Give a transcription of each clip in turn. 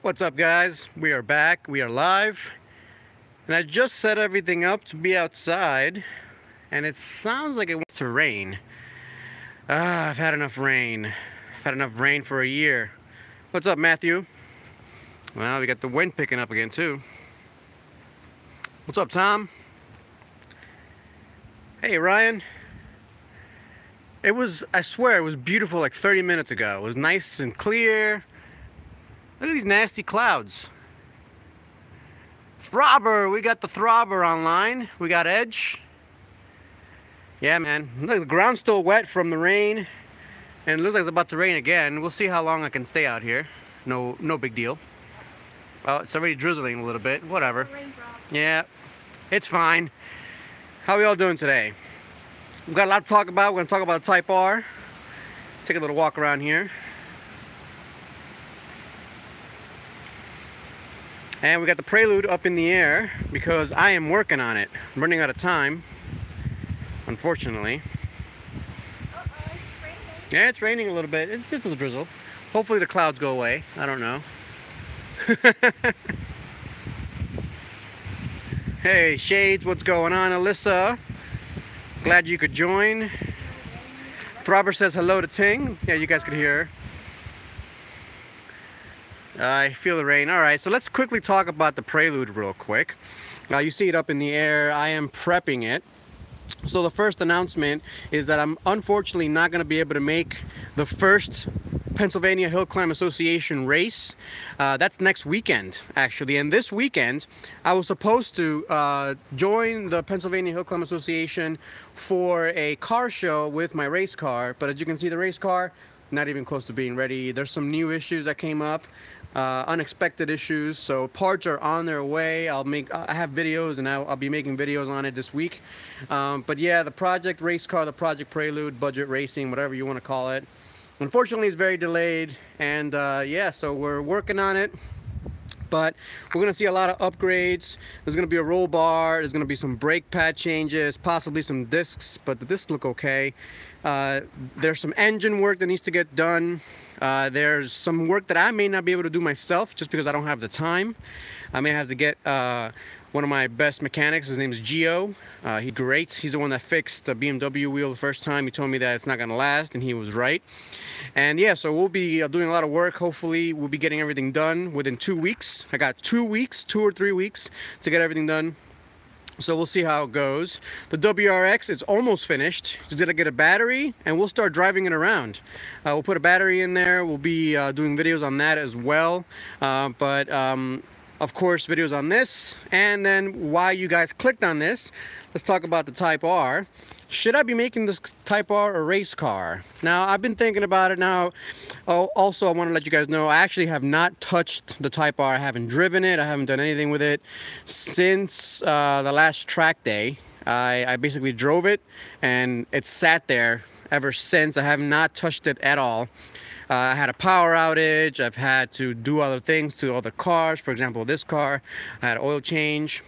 What's up, guys? We are back. We are live. And I just set everything up to be outside. And it sounds like it wants to rain. I've had enough rain. I've had enough rain for a year. What's up, Matthew? Well, we got the wind picking up again, too. What's up, Tom? Hey, Ryan. I swear, it was beautiful like 30 minutes ago. It was nice and clear. Look at these nasty clouds. Throbber, we got the Throbber online. We got Edge. Yeah, man. Look, the ground's still wet from the rain. And it looks like it's about to rain again. We'll see how long I can stay out here. No big deal. Well, it's already drizzling a little bit. Whatever. Yeah, it's fine. How are we all doing today? We've got a lot to talk about. We're going to talk about the Type R. Take a little walk around here. And we got the Prelude up in the air because I am working on it. I'm running out of time, unfortunately. It's raining. Yeah, it's raining a little bit. It's just a little drizzle. Hopefully the clouds go away. I don't know. Hey, Shades, what's going on? Alyssa, glad you could join. Throbber says hello to Ting. Yeah, you guys could hear her. I feel the rain. Alright, so let's quickly talk about the Prelude real quick. You see it up in the air. I am prepping it. So the first announcement is that I'm unfortunately not going to be able to make the first Pennsylvania Hill Climb Association race. That's next weekend, actually. And this weekend, I was supposed to join the Pennsylvania Hill Climb Association for a car show with my race car. But as you can see, the race car, not even close to being ready. There's some new issues that came up. Unexpected issues, so parts are on their way. I have videos, and I'll be making videos on it this week. But yeah, the project race car, the project Prelude, budget racing, whatever you want to call it, unfortunately it's very delayed. And yeah, so we're working on it, but we're gonna see a lot of upgrades. There's gonna be a roll bar, there's gonna be some brake pad changes, possibly some discs, but the discs look okay. There's some engine work that needs to get done. There's some work that I may not be able to do myself just because I don't have the time. I may have to get one of my best mechanics. His name is Gio. He's great. He's the one that fixed the BMW wheel the first time. He told me that it's not going to last, and he was right. And yeah, so we'll be doing a lot of work. Hopefully, we'll be getting everything done within 2 weeks. I got 2 weeks, 2 or 3 weeks to get everything done. So we'll see how it goes. The WRX, it's almost finished. Just gotta get a battery and we'll start driving it around. We'll put a battery in there. We'll be doing videos on that as well. Of course, videos on this. And then why you guys clicked on this, let's talk about the Type R. Should I be making this Type R a race car? Now, I've been thinking about it now. Oh, also, I want to let you guys know, I actually have not touched the Type R. I haven't driven it. I haven't done anything with it since the last track day. I basically drove it, and it sat there ever since. I have not touched it at all. I had a power outage. I've had to do other things to other cars. For example, this car, I had an oil change.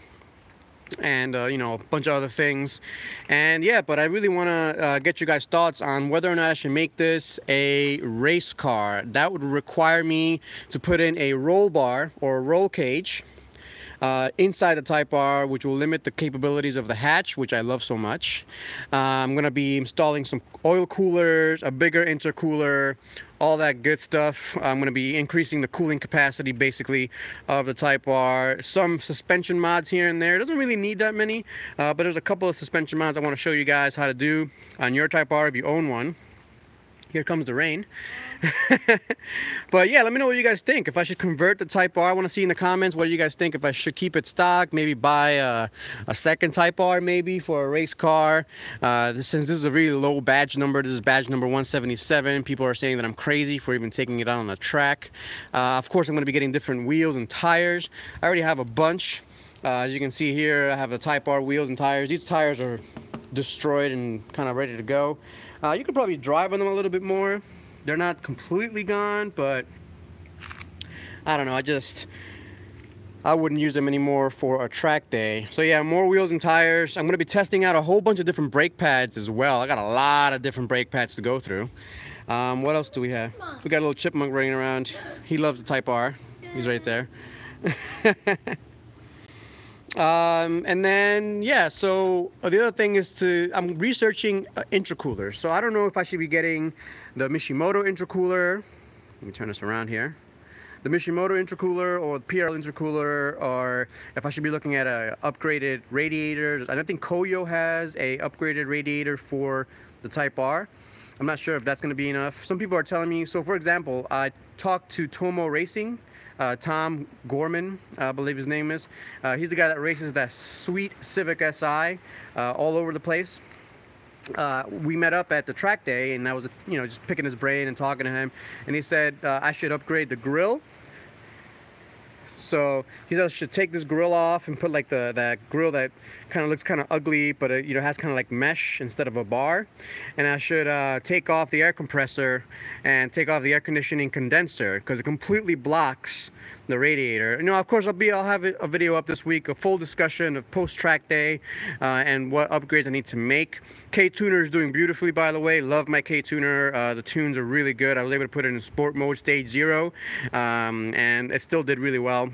And you know, a bunch of other things. And yeah, but I really want to get you guys thoughts on whether or not I should make this a race car. That would require me to put in a roll bar or a roll cage inside the Type R, which will limit the capabilities of the hatch, which I love so much. I'm going to be installing some oil coolers, a bigger intercooler, all that good stuff. I'm going to be increasing the cooling capacity, basically, of the Type R. Some suspension mods here and there. It doesn't really need that many, but there's a couple of suspension mods I want to show you guys how to do on your Type R if you own one. Here comes the rain. But yeah, let me know what you guys think. If I should convert the Type R, I want to see in the comments what you guys think. If I should keep it stock, maybe buy a second Type R maybe for a race car. Since this is a really low badge number, this is badge number 177. People are saying that I'm crazy for even taking it out on the track. Of course, I'm going to be getting different wheels and tires. I already have a bunch. As you can see here, I have the Type R wheels and tires. These tires are destroyed and kind of ready to go. You could probably drive on them a little bit more. They're not completely gone, but I don't know, I wouldn't use them anymore for a track day. So yeah, more wheels and tires. I'm going to be testing out a whole bunch of different brake pads as well. I got a lot of different brake pads to go through. What else do we have? We got a little chipmunk running around. He loves the Type R. Yeah. He's right there. And then, yeah, so the other thing is I'm researching intercoolers. So I don't know if I should be getting the Mishimoto intercooler. Let me turn this around here. The Mishimoto intercooler or the PRL intercooler, or if I should be looking at a upgraded radiator. I don't think Koyo has a upgraded radiator for the Type R. I'm not sure if that's going to be enough. Some people are telling me, so for example, I talked to Tomo Racing, Tom Gorman, I believe his name is. He's the guy that races that sweet Civic Si all over the place. We met up at the track day, and I was, just picking his brain and talking to him, and he said I should upgrade the grill. So he said I should take this grill off and put like that grill that kind of looks kind of ugly, but it, has kind of like mesh instead of a bar. And I should take off the air compressor and take off the air conditioning condenser because it completely blocks the radiator. Of course I'll have a video up this week, a full discussion of post-track day and what upgrades I need to make. K-Tuner is doing beautifully, by the way. Love my K-Tuner. The tunes are really good. I was able to put it in sport mode, stage 0, and it still did really well.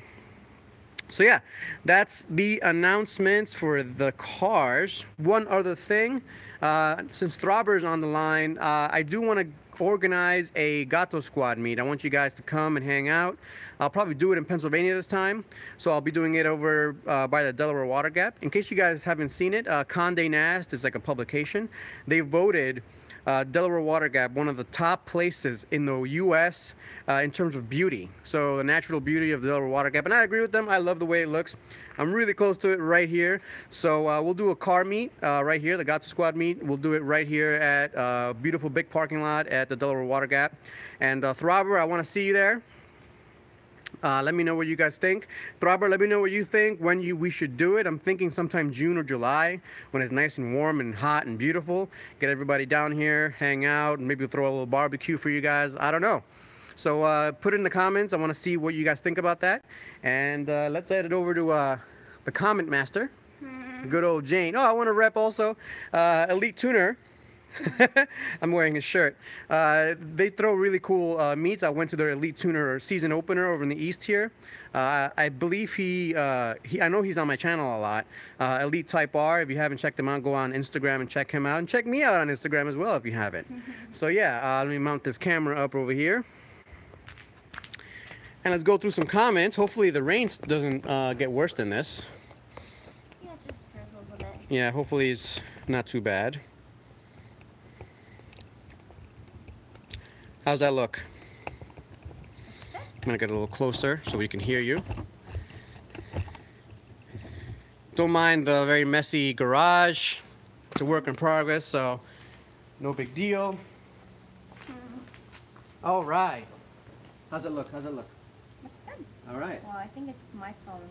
So yeah, that's the announcements for the cars. One other thing, since Throbber's on the line, I do want to organize a Gato Squad meet. I want you guys to come and hang out. I'll probably do it in Pennsylvania this time, so I'll be doing it over by the Delaware Water Gap. In case you guys haven't seen it, Condé Nast is like a publication. They voted Delaware Water Gap one of the top places in the U.S. In terms of beauty. So the natural beauty of the Delaware Water Gap, and I agree with them. I love the way it looks. I'm really close to it right here. So we'll do a car meet right here, the Gato Squad meet. We'll do it right here at a beautiful big parking lot at the Delaware Water Gap. And Throbber, I want to see you there. Let me know what you guys think. Throbber, let me know what you think when we should do it. I'm thinking sometime June or July when it's nice and warm and hot and beautiful. Get everybody down here, hang out, and maybe we'll throw a little barbecue for you guys. I don't know. So put it in the comments. I want to see what you guys think about that. And let's head it over to the comment master, good old Jane. Oh, I want to rep also Elite Tuner. I'm wearing his shirt. They throw really cool meets. I went to their Elite Tuner season opener over in the East here. I believe I know he's on my channel a lot. Elite Type R. If you haven't checked him out, go on Instagram and check him out. And check me out on Instagram as well if you haven't. So yeah, let me mount this camera up over here. And let's go through some comments. Hopefully the rain doesn't get worse than this. Yeah, it just drizzles a bit. Yeah, hopefully it's not too bad. How's that look? I'm gonna get a little closer so we can hear you. Don't mind the very messy garage. It's a work in progress, so no big deal. All right. How's it look? How's it look? Looks good. All right. Well, I think it's my phone.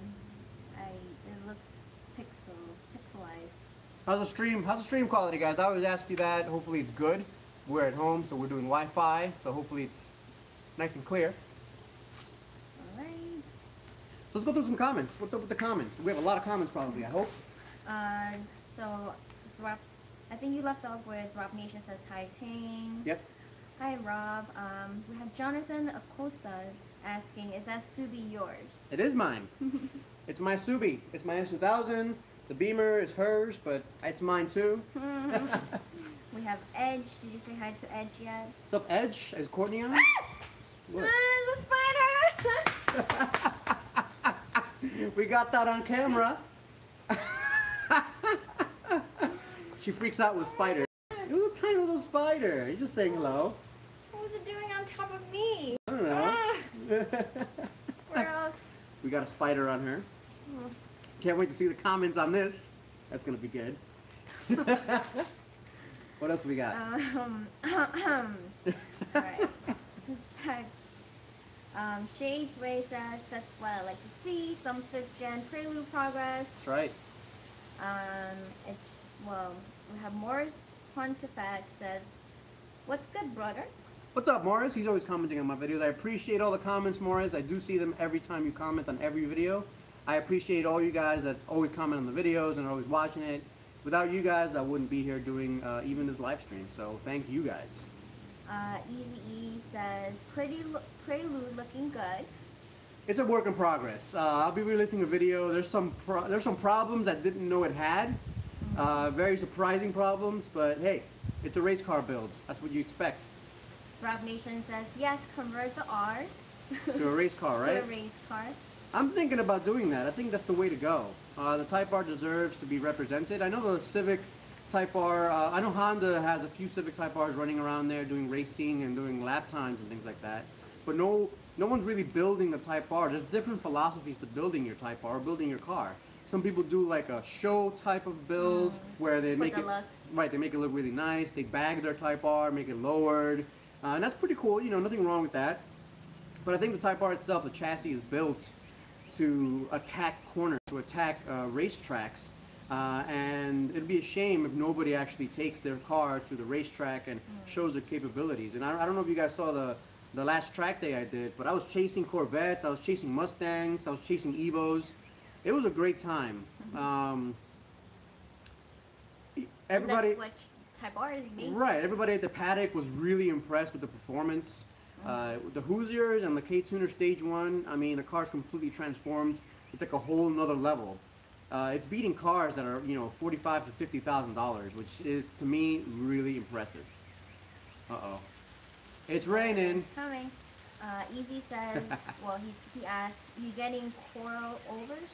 It looks pixelized. How's the stream quality, guys? I always ask you that. Hopefully it's good. We're at home, so we're doing Wi-Fi, so hopefully it's nice and clear. Alright. So let's go through some comments. What's up with the comments? We have a lot of comments probably, I hope. So, I think you left off with Rob Nation says hi, Tane. Yep. Hi, Rob. We have Jonathan Acosta asking, is that Subi yours? It is mine. It's my Subi. It's my S2000. The Beamer is hers, but it's mine too. We have Edge. Did you say hi to Edge yet? What's up, Edge? Is Courtney on? What? There's a spider! We got that on camera. She freaks out with spiders. It was a tiny little spider. He's just saying hello. What was it doing on top of me? I don't know. Where else? We got a spider on her. Can't wait to see the comments on this. That's gonna be good. What else we got? Alright. Shades Ray says, that's what I like to see. Some 5th gen Prelude progress. That's right. We have Morris Pontifact says, what's good, brother? What's up, Morris? He's always commenting on my videos. I appreciate all the comments, Morris. I do see them every time you comment on every video. I appreciate all you guys that always comment on the videos and are always watching it. Without you guys, I wouldn't be here doing even this live stream. So thank you guys. Easy E says, Prelude looking good. it's a work in progress. I'll be releasing a video. There's some problems I didn't know it had. Very surprising problems, but hey, it's a race car build. That's what you expect. Rob Nation says, yes, convert the R To a race car, right? to a race car. I'm thinking about doing that. I think that's the way to go. The Type R deserves to be represented. I know the Civic Type R, I know Honda has a few Civic Type Rs running around there doing racing and doing lap times and things like that. But no one's really building the Type R. There's different philosophies to building your Type R, building your car. Some people do like a show type of build where they make it, right, they make it look really nice. They bag their Type R, make it lowered. And that's pretty cool, you know, nothing wrong with that. But I think the Type R itself, the chassis is built to attack corners, to attack racetracks. And it'd be a shame if nobody actually takes their car to the racetrack and shows their capabilities. And I don't know if you guys saw the last track day I did, but I was chasing Corvettes, I was chasing Mustangs, I was chasing Evos. It was a great time. Everybody, And that's what Type R is made. right, everybody at the paddock was really impressed with the performance. The Hoosiers and the K-Tuner Stage 1, I mean, the car's completely transformed. It's like a whole nother level. It's beating cars that are, you know, $45,000 to $50,000, which is, to me, really impressive. Uh-oh. It's raining. Coming. Easy says, well, he asked, you getting coilovers?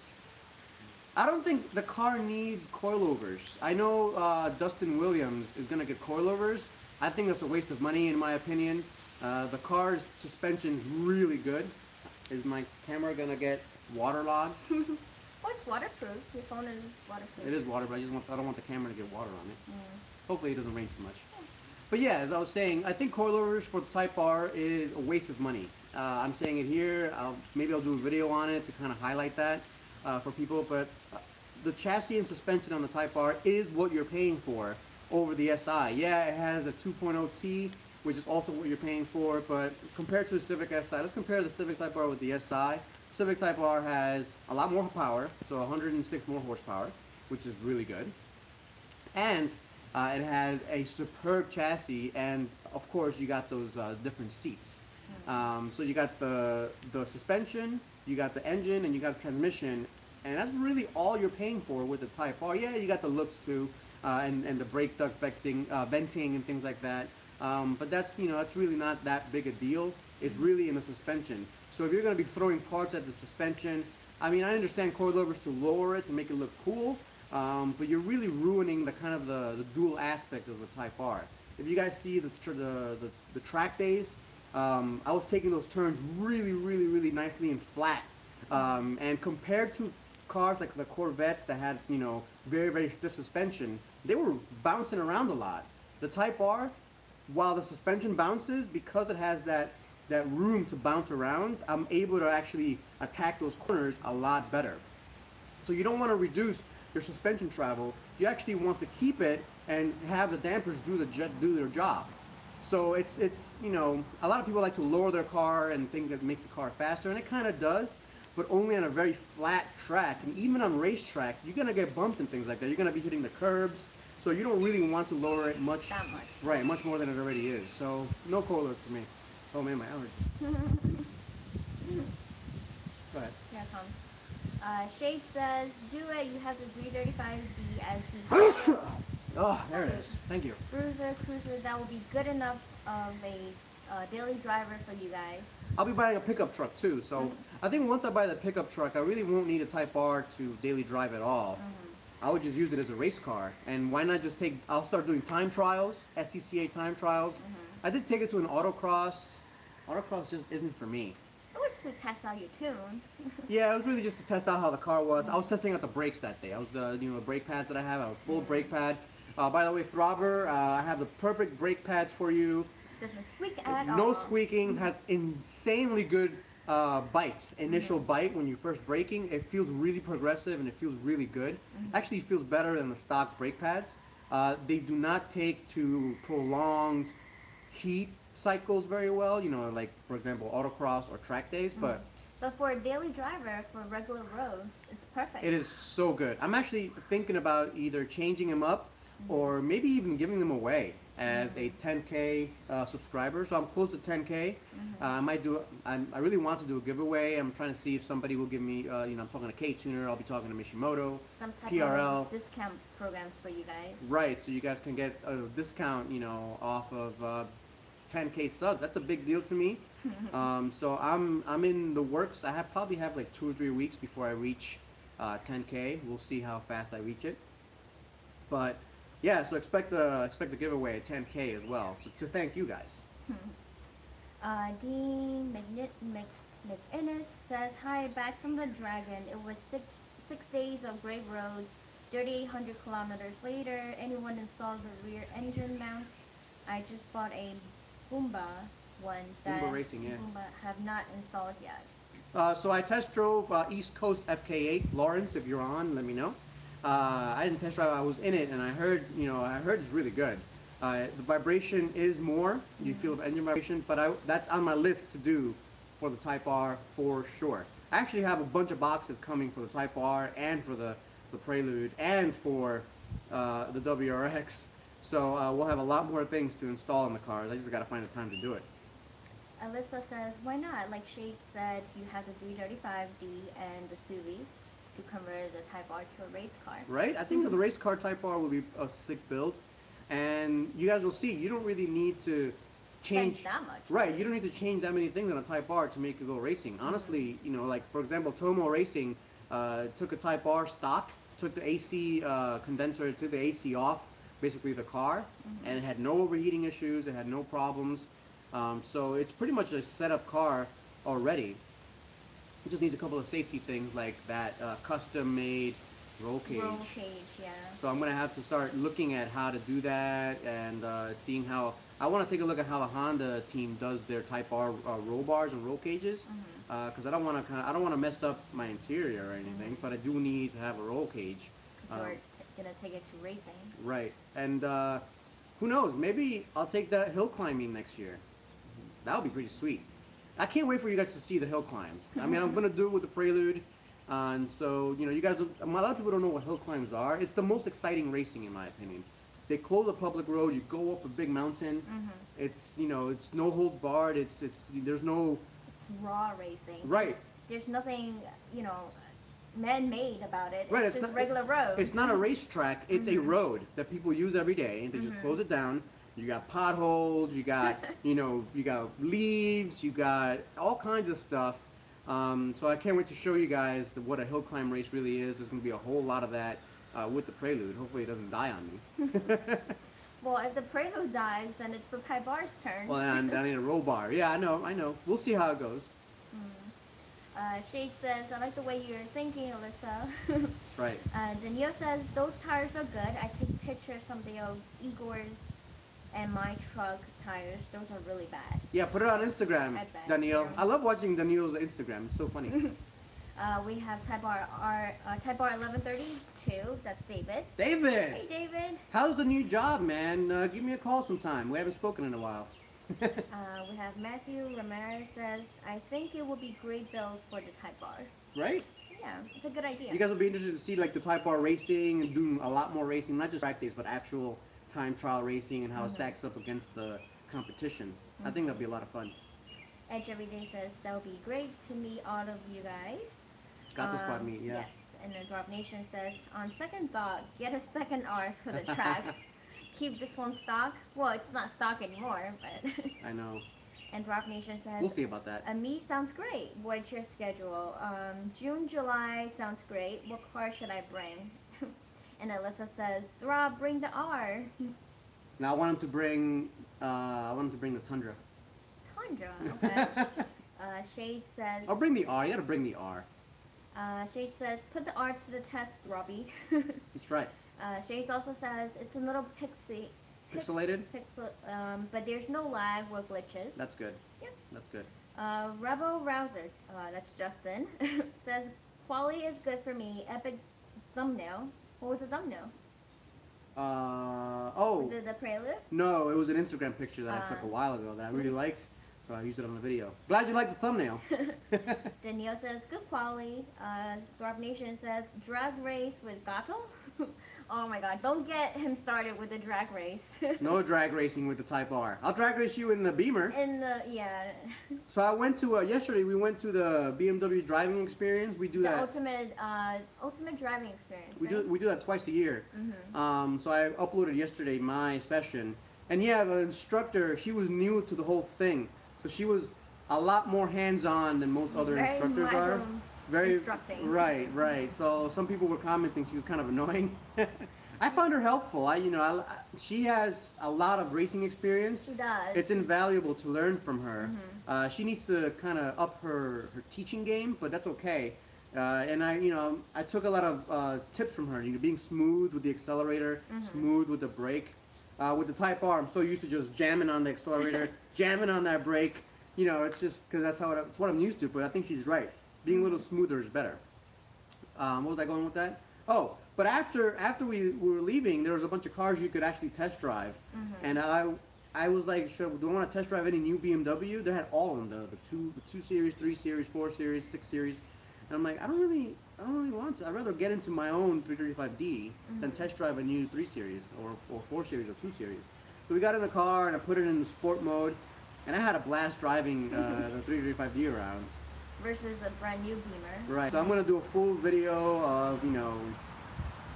I don't think the car needs coilovers. I know Dustin Williams is going to get coilovers. I think that's a waste of money in my opinion. The car's suspension's really good. Is my camera going to get waterlogged? Oh, it's waterproof. Your phone is waterproof. It is water, but I don't want the camera to get water on it. Hopefully it doesn't rain too much. But yeah, as I was saying, I think coilovers for the Type R is a waste of money. I'm saying it here. Maybe I'll do a video on it to kind of highlight that for people. But the chassis and suspension on the Type R is what you're paying for over the SI. Yeah, it has a 2.0T, which is also what you're paying for. But compared to the Civic SI, let's compare the Civic Type R with the SI. Civic Type R has a lot more power, so 106 more horsepower, which is really good. And it has a superb chassis, and of course you got those different seats. So you got the suspension, you got the engine, and you got the transmission, and that's really all you're paying for with the Type R. Yeah, you got the looks too, and the brake duct venting and things like that. But that's, you know, that's really not that big a deal. It's really in the suspension. So if you're going to be throwing parts at the suspension, I mean, I understand coilovers to lower it to make it look cool. But you're really ruining the kind of the dual aspect of the Type R. If you guys see the track days, I was taking those turns really nicely and flat. And compared to cars like the Corvettes that had, you know, very stiff suspension, they were bouncing around a lot. The Type R, while the suspension bounces, because it has that room to bounce around, I'm able to actually attack those corners a lot better. So you don't want to reduce your suspension travel. You actually want to keep it and have the dampers do their job. So it's you know, a lot of people like to lower their car and think that makes the car faster, and it kind of does, but only on a very flat track. And even on racetrack, you're gonna get bumped and things like that. You're gonna be hitting the curbs, so you don't really want to lower it much. That much. Right, much more than it already is. So no coilovers for me. Oh man, my allergies. Go ahead. Here it comes. Shade says, do it. You have the 335D as the Oh, there it is. Thank you. cruiser. That will be good enough of a daily driver for you guys. I'll be buying a pickup truck too, so I think once I buy the pickup truck, I really won't need a Type R to daily drive at all. I would just use it as a race car, and why not just I'll start doing time trials, SCCA time trials. I did take it to an autocross. Autocross just isn't for me. It was to test out your tune. Yeah, it was really just to test out how the car was. I was testing out the brakes that day. I was the brake pads that I have. I have a full brake pad. By the way, Throbber, I have the perfect brake pads for you. Doesn't squeak at all. No squeaking. Has insanely good bite. Initial bite when you're first braking. It feels really progressive and it feels really good. Actually, it feels better than the stock brake pads. They do not take to prolonged heat cycles very well, you know, like for example autocross or track days, but for a daily driver for regular roads, it's perfect. it is so good. I'm actually thinking about either changing them up or maybe even giving them away as a 10K subscriber. So I'm close to 10K. I might do. I really want to do a giveaway. I'm trying to see if somebody will give me. I'm talking to K-Tuner. I'll be talking to Mishimoto. Some type PRL. of discount programs for you guys. Right. So you guys can get a discount. Off of 10K subs. That's a big deal to me. So I'm in the works. I probably have like 2 or 3 weeks before I reach 10K. We'll see how fast I reach it. But yeah, so expect the giveaway at 10K as well. So to thank you guys. Dean McInnes says, "Hi, back from the Dragon. It was six days of great roads. 3,800 kilometers later, anyone installed the rear engine mount? I just bought a Boomba one that Boomba Racing, yeah. Boomba have not installed yet." So I test drove East Coast FK8. Lawrence, if you're on, let me know. I didn't test drive. I was in it, and I heard it's really good. The vibration is more. You feel the engine vibration, but that's on my list to do for the Type R for sure. I actually have a bunch of boxes coming for the Type R and for the Prelude and for the WRX. So we'll have a lot more things to install in the cars. I just got to find the time to do it. Alyssa says, "Why not? Like Shade said, you have the 335D and the Civic to convert the Type R to a race car." Right? I think the race car Type R will be a sick build. And you guys will see, you don't really need to change that much. Right, you don't need to change that many things on a Type R to make it go racing. Honestly, like for example, Tomo Racing took a Type R stock, took the AC condenser, took the AC off, basically the car, and it had no overheating issues, it had no problems. So it's pretty much a set-up car already. It just needs a couple of safety things like that custom-made roll cage. Roll cage, yeah. So I'm going to have to start looking at how to do that and seeing how... I want to take a look at how the Honda team does their Type R roll bars and roll cages, because I don't want to mess up my interior or anything, but I do need to have a roll cage. We're gonna take it to racing. Right, and who knows? Maybe I'll take that hill climbing next year. That would be pretty sweet. I can't wait for you guys to see the hill climbs. I mean, I'm gonna do it with the Prelude, and so you guys. A lot of people don't know what hill climbs are. It's the most exciting racing, in my opinion. They close a public road. You go up a big mountain. It's it's no holds barred. There's no. It's raw racing. Right. There's nothing man-made about it. Right. It's just regular road. It's not a racetrack. It's a road that people use every day. They just close it down. You got potholes. You got you got leaves. You got all kinds of stuff. So I can't wait to show you guys what a hill climb race really is. There's going to be a whole lot of that with the Prelude. Hopefully it doesn't die on me. Well, if the Prelude dies, then it's the Type R's turn. Well, I need a roll bar. Yeah, I know. We'll see how it goes. Shade says, "I like the way you're thinking, Alyssa." That's right. Danielle says, "Those tires are good. I take pictures someday of Igor's and my truck tires. Those are really bad." Yeah, put it on Instagram, I bet. Danielle. I love watching Danielle's Instagram. It's so funny. We have Type R 1132. That's David. David! Hey, David. How's the new job, man? Give me a call sometime. We haven't spoken in a while. We have Matthew Ramirez says, "I think it would be great build for the Type R." Right? Yeah, it's a good idea. You guys will be interested to see like the Type R racing and doing a lot more racing, not just track days, but actual time trial racing and how it stacks up against the competition. I think that'll be a lot of fun. Edge Everyday says, "That would be great to meet all of you guys." Gato Squad meet, yeah. Yes, and then Drop Nation says, "On second thought, get a second R for the track. Keep this one stock." Well, it's not stock anymore, but... I know. And Drop Nation says, We'll see about that. Me sounds great. What's your schedule? June, July sounds great. What car should I bring? And Alyssa says, "Rob, bring the R." Now I want him to bring the Tundra. Tundra, okay. Shade says... I'll bring the R. You gotta bring the R. Shade says, "Put the R to the test, Robbie." That's right. Shade also says, "It's a little Pixelated? but there's no lag or glitches." That's good. Yep. That's good. Rebel Rouser, that's Justin, says, "Quality is good for me. Epic thumbnail." What was the thumbnail? Was it the Prelude? No, it was an Instagram picture that I took a while ago that I really liked, so I used it on the video. Glad you liked the thumbnail. Danielle says, "Good quality." Drop Nation says, "Drag race with Gato." Oh my god, don't get him started with the drag race. No drag racing with the Type R. I'll drag race you in the Beamer. Yeah. So I went to, yesterday we went to the BMW driving experience. We do The that. ultimate driving experience. We right? do that twice a year. So I uploaded yesterday my session. And yeah, the instructor, she was new to the whole thing. So she was a lot more hands-on than most other instructors are. Very instructing. Right. So some people were commenting she was kind of annoying. I found her helpful. She has a lot of racing experience. She does. It's invaluable to learn from her. She needs to kind of up her teaching game, but that's okay. And I took a lot of tips from her. Being smooth with the accelerator, smooth with the brake. With the Type R, I'm so used to just jamming on the accelerator, jamming on that brake. It's just because that's what I'm used to. But I think she's right. Being a little smoother is better. What was I going with that? Oh, but after we were leaving, there was a bunch of cars you could actually test drive, and I was like, do I want to test drive any new BMW? They had all of them, the 2 Series, 3 Series, 4 Series, 6 Series, and I'm like, I don't really want to. I'd rather get into my own 335D than test drive a new 3 Series or 4 Series or 2 Series. So we got in the car and I put it in the sport mode, and I had a blast driving the 335D around. Versus a brand new Beamer. Right. So I'm gonna do a full video of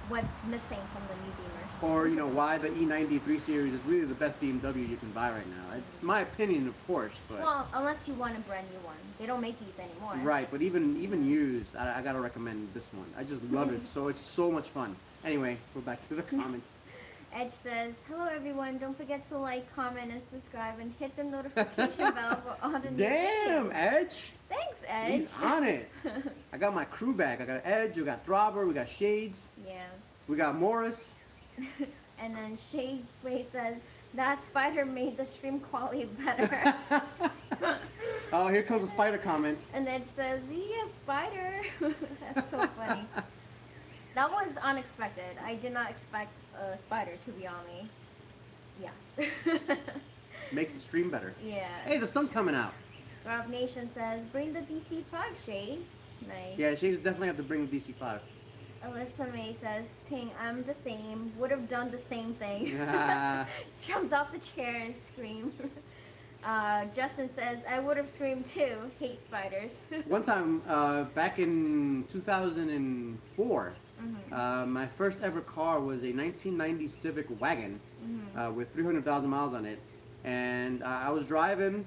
what's missing from the new Beamers. Or why the E90 3 Series is really the best BMW you can buy right now. It's my opinion, of course, but well, unless you want a brand new one, they don't make these anymore. Right. But even used, I gotta recommend this one. I just love it. So it's so much fun. Anyway, go back to the comments. Edge says, hello everyone, don't forget to like, comment, and subscribe, and hit the notification bell for all the new Damn, videos. Edge! Thanks, Edge! He's on it! I got my crew back. I got Edge, we got Throbber, we got Shades. Yeah. We got Morris. And then Shade Way says, that spider made the stream quality better. Oh, here comes the spider comments. And Edge says, yeah, spider! That's so funny. That was unexpected. I did not expect a spider to be on me. Yeah. Makes the stream better. Yeah. Hey, the sun's coming out. Rob Nation says, bring the DC-5 Shades. Nice. Yeah, Shades definitely have to bring the DC-5. Alyssa May says, Ting, I'm the same. Would have done the same thing. Jumped off the chair and screamed. Justin says, I would have screamed too. Hate spiders. One time, back in 2004, my first ever car was a 1990 Civic wagon with 300,000 miles on it. And I was driving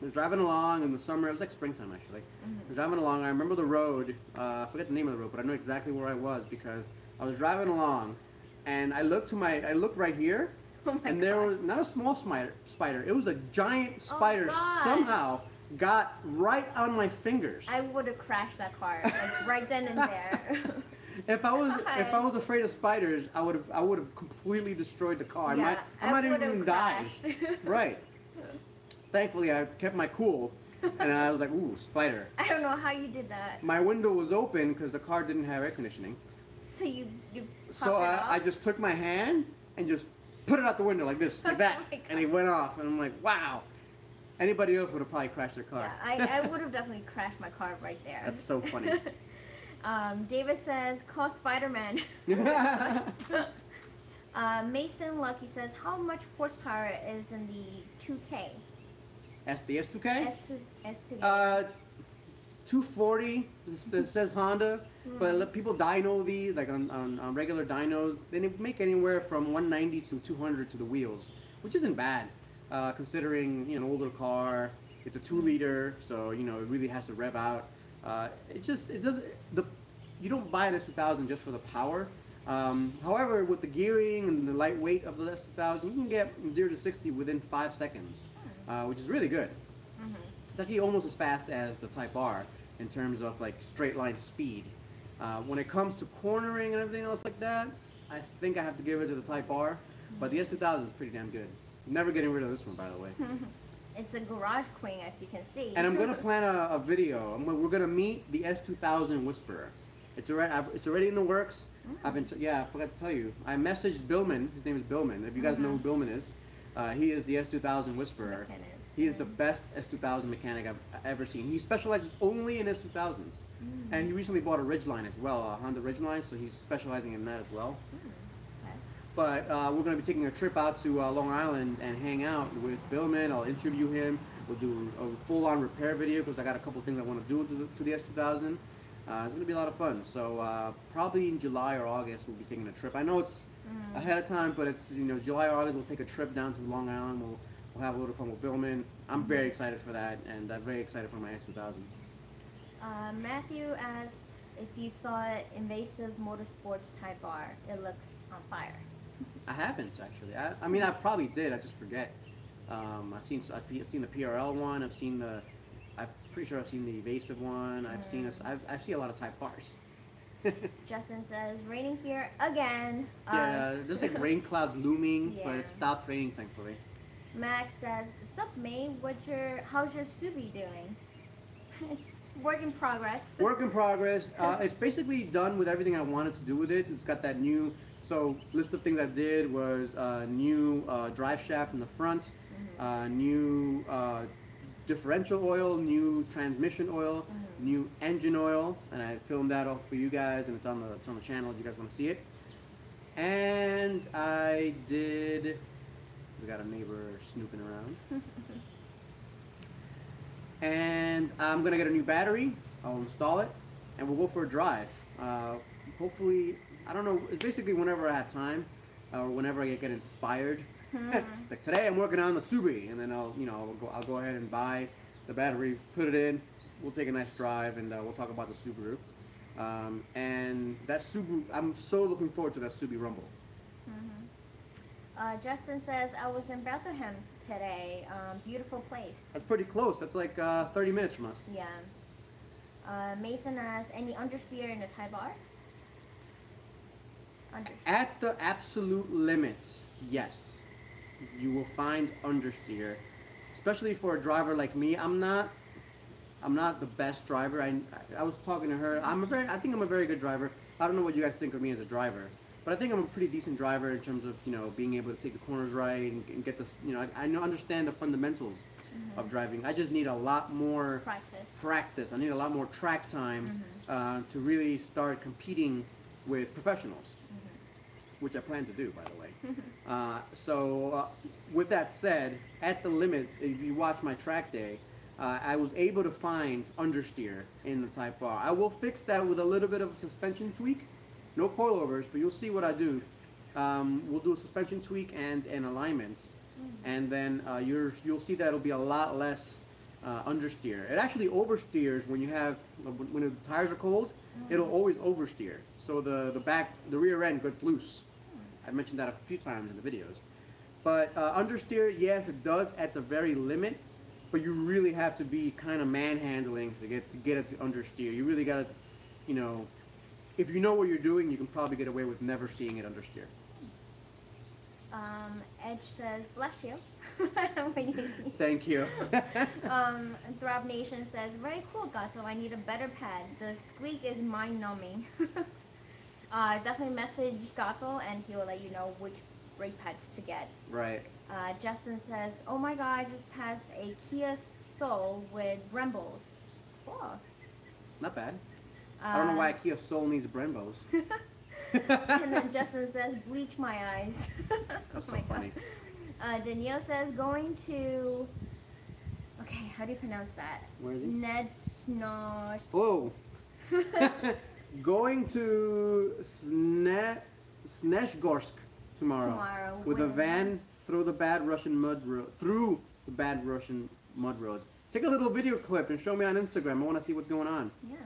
along in the summer. It was like springtime, actually. I was driving along. I remember the road. I forget the name of the road, but I know exactly where I was because I was driving along, and I looked right here, and there was not a small spider. It was a giant spider. Somehow got right on my fingers. I would have crashed that car like right then and there. If I was afraid of spiders, I would have completely destroyed the car. Yeah, I might have even died. Right. Thankfully, I kept my cool, and I was like, ooh, spider. I don't know how you did that. My window was open because the car didn't have air conditioning. So you So I just took my hand and just put it out the window like this, like that, Oh and it went off. And I'm like, wow. Anybody else would have probably crashed their car. Yeah, I would have definitely crashed my car right there. That's so funny. David says, call Spider-Man. Mason Lucky says, how much horsepower is in the 2K? The S2K? S2K. 240, it says Honda, but people dyno these, like on regular dynos, they make anywhere from 190 to 200 to the wheels, which isn't bad, considering an older car. It's a 2-liter, so it really has to rev out. You don't buy an S2000 just for the power. However, with the gearing and the lightweight of the S2000, you can get 0 to 60 within 5 seconds, which is really good. It's actually almost as fast as the Type R in terms of like straight line speed. When it comes to cornering and everything else like that, I think I have to give it to the Type R, but the S2000 is pretty damn good. Never getting rid of this one, by the way. It's a garage queen, as you can see. And I'm going to plan a video. We're going to meet the S2000 Whisperer. It's already in the works. I forgot to tell you. I messaged Billman. His name is Billman. If you guys know who Billman is, he is the S2000 Whisperer. He is the best S2000 mechanic I've ever seen. He specializes only in S2000s. And he recently bought a Ridgeline as well, a Honda Ridgeline, so he's specializing in that as well. Okay. But we're going to be taking a trip out to Long Island and hang out with Billman. I'll interview him. We'll do a full-on repair video because I got a couple things I want to do to the S2000. It's going to be a lot of fun. So probably in July or August we'll be taking a trip. I know it's ahead of time, but it's, you know, July or August we'll take a trip down to Long Island. We'll have a little fun with Billman. I'm very excited for that, and I'm very excited for my S2000. Matthew asked if you saw Invasive Motorsports Type R. It looks on fire. I haven't actually. I mean, I probably did. I just forget. I've seen the PRL one. I'm pretty sure I've seen the Evasive one. I've seen a lot of Type R's. Justin says, raining here again. Yeah, there's like rain clouds looming, but Yeah. it stopped raining thankfully. Max says, sup May, how's your Subi doing? It's work in progress. Work in progress. It's basically done with everything I wanted to do with it. It's got that new, so list of things I did was new drive shaft in the front, new differential oil, new transmission oil, new engine oil, and I filmed that off for you guys, and it's on the channel if you guys want to see it. And I did. We got a neighbor snooping around. And I'm gonna get a new battery. I'll install it, and we'll go for a drive. Hopefully, I don't know. It's basically whenever I have time, or whenever I get inspired. Like today, I'm working on the Subi, and then I'll go ahead and buy the battery, put it in. We'll take a nice drive, and we'll talk about the Subaru. And that Subaru, I'm so looking forward to that Subi Rumble. Justin says, I was in Bethlehem today. Beautiful place. That's pretty close. That's like 30 minutes from us. Yeah. Mason asks, any understeer in the Type R? At the absolute limits, yes. You will find understeer, especially for a driver like me. I'm not the best driver. I was talking to her. I think I'm a very good driver. I don't know what you guys think of me as a driver, but I think I'm a pretty decent driver in terms of, you know, being able to take the corners right and get this, you know, I understand the fundamentals of driving. I just need a lot more practice. I need a lot more track time to really start competing with professionals, which I plan to do, by the way. So with that said, at the limit, if you watch my track day, I was able to find understeer in the Type R. I will fix that with a little bit of a suspension tweak. No coilovers, but you'll see what I do. We'll do a suspension tweak and alignments, and then you'll see that it'll be a lot less understeer. It actually oversteers when when the tires are cold. It'll always oversteer, so the rear end gets loose. I mentioned that a few times in the videos. But understeer, yes, it does at the very limit, but you really have to be kind of manhandling to get it to understeer. You really got to, you know, if you know what you're doing, you can probably get away with never seeing it understeer. Edge says, bless you. Thank you. Throb Nation says, very cool, Gato. I need a better pad. The squeak is mind-numbing. Definitely message Gato, and he will let you know which brake pads to get. Right. Justin says, oh my god, I just passed a Kia Soul with Brembos. Cool. Not bad. I don't know why a Kia Soul needs Brembos. And then Justin says, bleach my eyes. That's so my funny. Danielle says, going to... Okay, how do you pronounce that? Where is he? Nednosh. Oh. Going to Snezhgorsk tomorrow with a van through the bad Russian mud roads. Take a little video clip and show me on Instagram. I want to see what's going on. Yeah.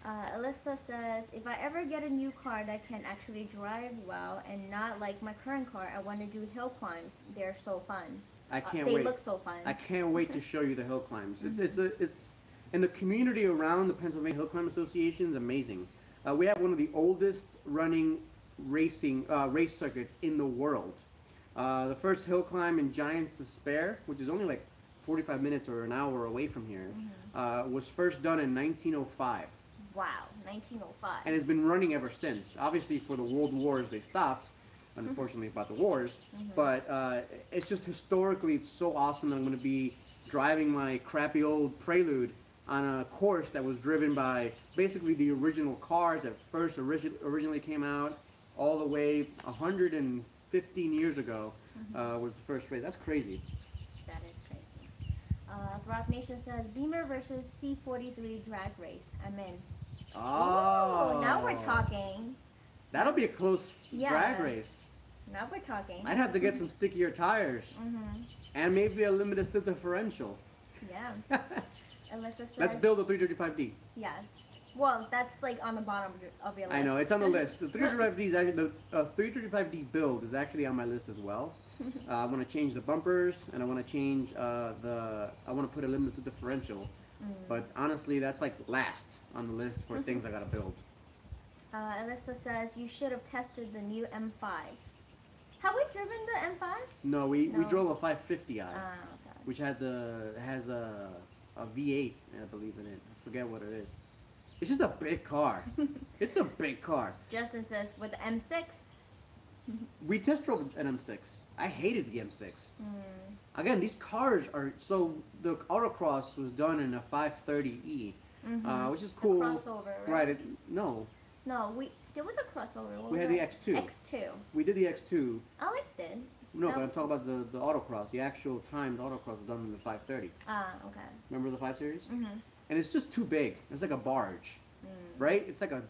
Alyssa says, if I ever get a new car that can actually drive well and not like my current car, I want to do hill climbs. They're so fun. I can't wait. They look so fun. I can't wait to show you the hill climbs. It's and the community around the Pennsylvania Hill Climb Association is amazing. We have one of the oldest running race circuits in the world. The first hill climb in Giant's Despair, which is only like 45 minutes or an hour away from here, was first done in 1905. Wow, 1905. And it's been running ever since. Obviously, for the World Wars, they stopped. unfortunately, about the wars. But it's just historically, it's so awesome that I'm going to be driving my crappy old Prelude on a course that was driven by basically the original cars that first originally came out all the way 115 years ago was the first race. That's crazy. That is crazy. Rock Nation says Beamer versus C43 drag race. I'm in. Oh, Now we're talking. That'll be a close Yeah. drag race. Now we're talking. I'd have to get some stickier tires and maybe a limited slip differential. Yeah. Alyssa says. Let's build a 335D. Yes. Well, that's like on the bottom of your list. I know, it's on the list. The 335D is actually, the 335D build is actually on my list as well. I want to change the bumpers and I want to change I want to put a limited differential. But honestly, that's like last on the list for things I gotta build. Alyssa says you should have tested the new M5. Have we driven the M5? No, we No. drove a 550i, Okay. which has a V8, I believe in it. I forget what it is. It's just a big car. It's a big car. Justin says with the M6. We test drove an M6. I hated the M6. Again, these cars are so. The autocross was done in a 530e, which is cool. Crossover, right? Right? No, No, there was a crossover. What we was had the that? X2. X2. We did the X2. I liked it. No, but I'm talking about the autocross. The actual timed autocross was done in the 530. Okay. Remember the 5 Series? Mhm. And it's just too big. It's like a barge, right? It's like a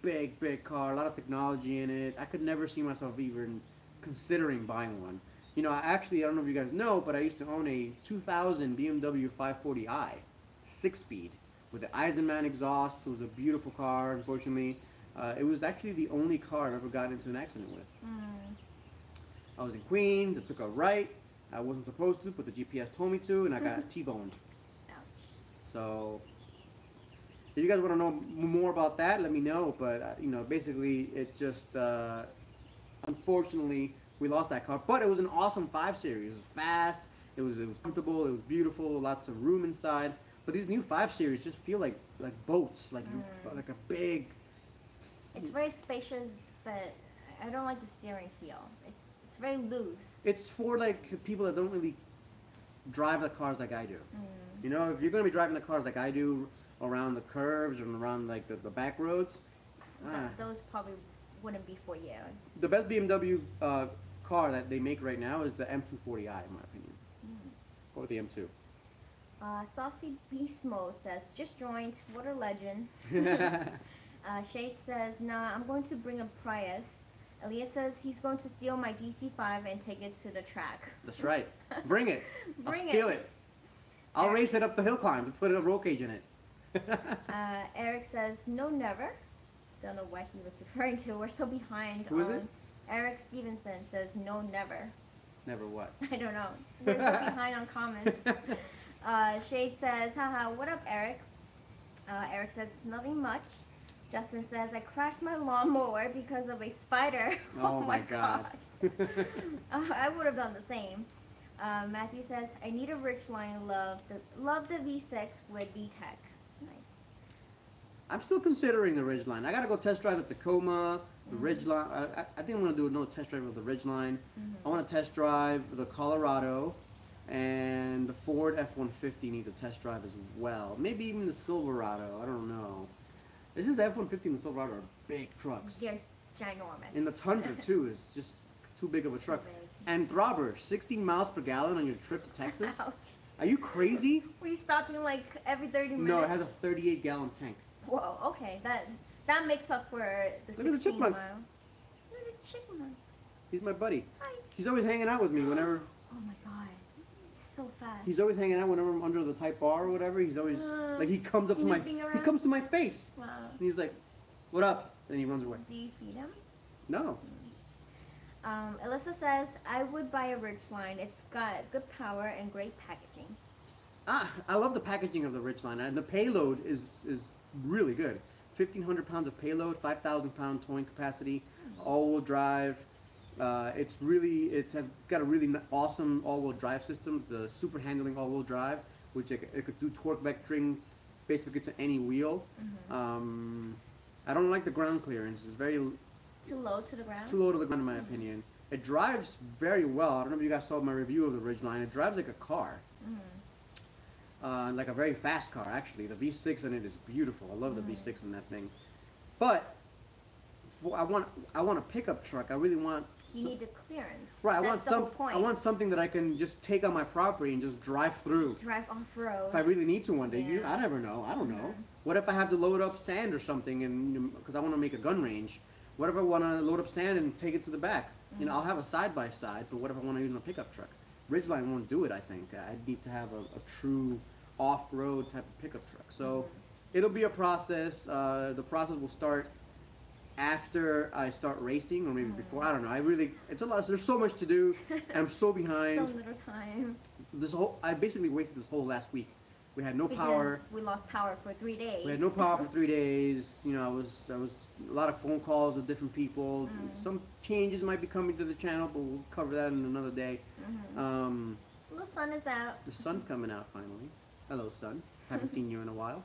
big car. A lot of technology in it. I could never see myself even considering buying one. You know, I don't know if you guys know, but I used to own a 2000 BMW 540i, 6-speed, with the Eisenman exhaust. It was a beautiful car, unfortunately. It was actually the only car I've ever gotten into an accident with. I was in Queens, I took a right. I wasn't supposed to, but the GPS told me to, and I got T-boned. Ouch. So, if you guys want to know more about that, let me know. But, you know, basically, it just, unfortunately, we lost that car. But it was an awesome 5 Series. It was fast, it was comfortable, it was beautiful, lots of room inside. But these new 5 Series just feel like boats, like a big... It's very spacious, but I don't like the steering feel. It's very loose. It's for, like, people that don't really drive the cars like I do. You know, if you're going to be driving the cars like I do around the curves and around, like, the back roads... Those probably wouldn't be for you. The best BMW car that they make right now is the M240i, in my opinion. Or the M2. Saucy Beast Mode says, just joined. What a legend. Shade says, nah, I'm going to bring a Prius. Elias says he's going to steal my DC-5 and take it to the track. That's right. Bring it. Bring I'll steal it. I'll race it up the hill climb and put a roll cage in it. Eric says, no, never. Don't know what he was referring to. We're so behind. Who is it? Eric Stevenson says, no, never. Never what? I don't know. We're so behind on comments. Shade says, haha, what up, Eric? Eric says, nothing much. Justin says, I crashed my lawnmower because of a spider. Oh my god. I would have done the same. Matthew says, I need a Ridgeline. Love the V6 with VTEC. Nice. I'm still considering the Ridgeline. I gotta go test drive the Tacoma, the Ridgeline. I think I'm gonna do another test drive of the Ridgeline. I want to test drive the Colorado, and the Ford F-150 needs a test drive as well. Maybe even the Silverado. I don't know. It's just the F-150 and the Silverado are big trucks. They're ginormous. And the Tundra too is just too big of a truck. big. And Throbber, 16 miles per gallon on your trip to Texas? Ouch. Are you crazy? Were you stopping like every 30 minutes? No, it has a 38-gallon tank. Whoa, okay. That makes up for the 16 Look at the chipmunk. mile. Look at the chipmunk. He's my buddy. Hi. He's always hanging out with me whenever... Oh my god. He's so fast. He's always hanging out whenever I'm under the Type R or whatever. He's always... like, he comes up to my... snooping He around? comes to my face. Wow. And he's like, what up? And he runs away. Do you feed him? No. Alyssa says, I would buy a Ridgeline. It's got good power and great packaging. I love the packaging of the Ridgeline. And the payload is really good. 1,500 pounds of payload, 5,000 pound towing capacity, all-wheel drive. It's got a really awesome all-wheel drive system. It's a super handling all-wheel drive, which it could do torque vectoring basically to any wheel. I don't like the ground clearance. It's Too low to the ground? It's too low to the ground in my opinion. It drives very well. I don't know if you guys saw my review of the Ridgeline. It drives like a car. Like a very fast car, actually. The V6 in it is beautiful. I love the V6 in that thing. But I want a pickup truck. I really want. You need the clearance. Right. I want something that I can just take on my property and just drive through. Drive off road. If I really need to one day. Yeah. I never know. I don't know. What if I have to load up sand or something, and because I want to make a gun range? What if I want to load up sand and take it to the back? You know, I'll have a side by side. But what if I want to use a pickup truck? Ridgeline won't do it. I think I need to have a true off-road type of pickup truck. So it'll be a process. The process will start after I start racing, or maybe before. I don't know. It's a lot. There's so much to do, and I'm so behind. So little time. I basically wasted this whole last week. We had no Because power. we lost power for 3 days. We had no power for 3 days. You know, I was a lot of phone calls with different people. Some changes might be coming to the channel, but we'll cover that in another day. The sun is out. The sun's coming out finally. Hello, sun. Haven't seen you in a while.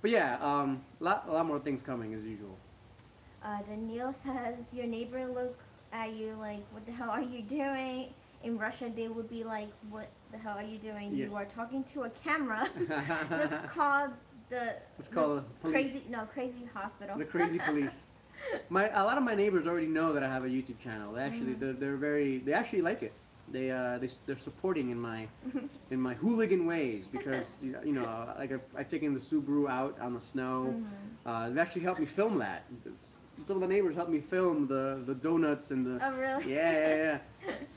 But yeah, a lot more things coming as usual. Then Neil says your neighbor look at you like, what the hell are you doing? In Russia, they would be like, what the hell are you doing? Yeah. You are talking to a camera. Let's call the police. crazy hospital. The crazy police. A lot of my neighbors already know that I have a YouTube channel. They actually they actually like it. They're supporting in my hooligan ways because you know, like I've taken the Subaru out on the snow. They've actually helped me film that. Some of the neighbors helped me film the donuts and the. Oh really? Yeah.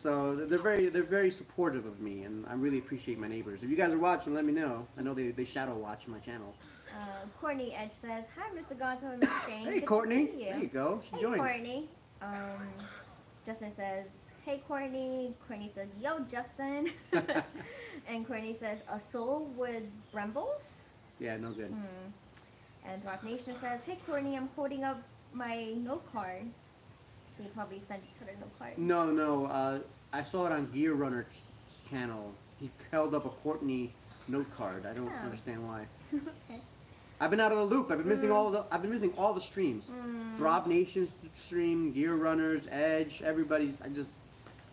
So they're very supportive of me, and I really appreciate my neighbors. If you guys are watching, let me know. I know they shadow watch my channel. Courtney Edge says, "Hi, Mr. Gato and Miss Shane. Hey, Good Courtney. to see you." There you go. She joined. Courtney. Justin says, "Hey, Courtney." Courtney says, "Yo, Justin." And Courtney says, "A soul with brambles." Yeah, no good. And Rock Nation says, "Hey, Courtney, I'm holding up my note card." They probably sent each other note card. No. I saw it on Gear Runner's channel. He held up a Courtney note card. I don't understand why. Okay. I've been out of the loop. I've been missing all the streams. Drop Nation's stream, Gear Runners, Edge, everybody's.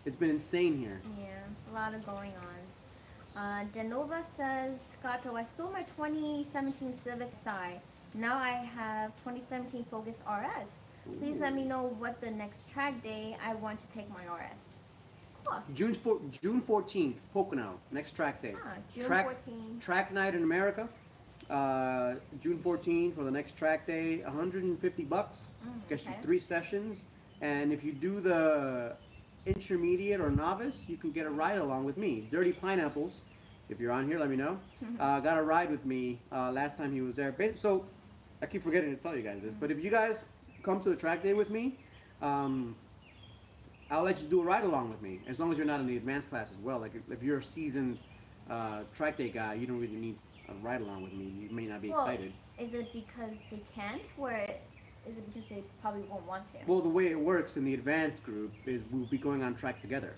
It's been insane here. Yeah, a lot of going on. Denova says, "Gato, I stole my 2017 Civic SI. Now I have 2017 Focus RS. Please let me know what the next track day I want to take my RS." Cool. June 14th, Pocono, next track day. June 14th. Track night in America. June 14th for the next track day. $150. Gets you 3 sessions. And if you do the intermediate or novice, you can get a ride along with me. Dirty Pineapples, if you're on here, let me know. Got a ride with me last time he was there. So I keep forgetting to tell you guys this, but if you guys come to the track day with me, I'll let you do a ride along with me, as long as you're not in the advanced class as well. Like if you're a seasoned track day guy, you don't really need a ride along with me. You may not be excited. Is it because they can't, or is it because they probably won't want to? Well, the way it works in the advanced group is we'll be going on track together.